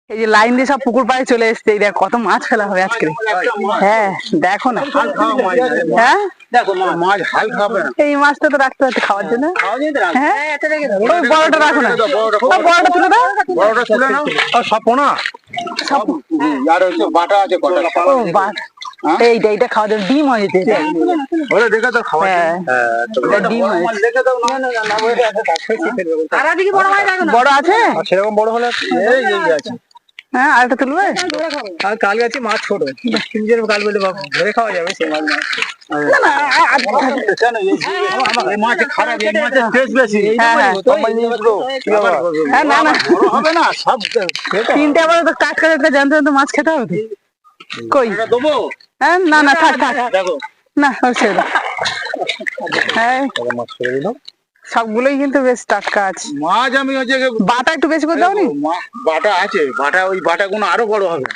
এই যে লাইন দিয়ে সব পুকুর পাড়ে চলে এসছে, এই দেখ কত মাছ ফেলা হবে আজকে। হ্যাঁ দেখো না, হ্যাঁ এই মাছটা তো রাখতে হচ্ছে খাওয়ার জন্য। হ্যাঁ ওই বড়টা রাখো না, বড়টা তুলে দাও, বড়টা তুলে নাও। সব পোনা আর হচ্ছে বাটা আছে কটা। ও বাট এইটা খাওয়া যাবে, ডিম হয়েছে ওরে দেখে তো খাওয়া। ডিম হয়েছে, দেখে দাও না। বড় আছে সেরকম বড় হলে এই আছে। হ্যাঁ আরেকটা তুলবে। আর কাল গেছে মাছ ছোট, নিজের কাল বলে ধরে খাওয়া যাবে সেই মাছ না। মাছ খারাপ, মাছের টেস্ট বেশি। না না হবে না সব তিনটে আবার টাটকা টাটকা জানতে জানতে মাছ খেতে হবে তো। কই দেবো? হ্যাঁ না না থাক থাক দেখো না ছেড়ে দাও। হ্যাঁ সবগুলোই কিন্তু বেশ টাটকা আছে। মাছ আমি হচ্ছে বাটা একটু বেশি করে দাও নি। বাটা আছে, বাটা ওই বাটা গুলো আরো বড় হবে।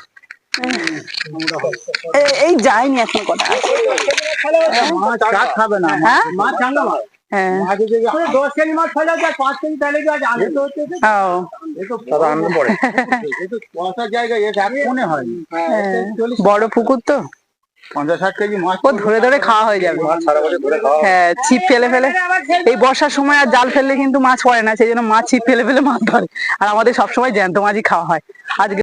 এই যায়নি এখন কটা মাছ কাট খাবে না। হ্যাঁ মাছ চাঙ্গা মাছ। হ্যাঁ 10 কেজি মাছ ফেলা যায়, 5 কেজি ফেলে যায়, আগে তো হচ্ছে ও আনন্দ পড়ে। এই তো 50 জায়গায় এটা মনে হয় বড় পুকুর তো 50-60 কেজি মাছ ও ধরে ধরে খাওয়া হয়ে যাবে। সারা বছর ধরে খাওয়া। হ্যাঁ ছিপ ফেলে ফেলে, এই বর্ষার সময় আর জাল ফেললে কিন্তু মাছ পড়ে না, সেই জন্য মাছ ছিপ ফেলে ফেলে মাছ ধরে। আর আমাদের সবসময় জ্যান্ত মাছই খাওয়া হয়। আজকে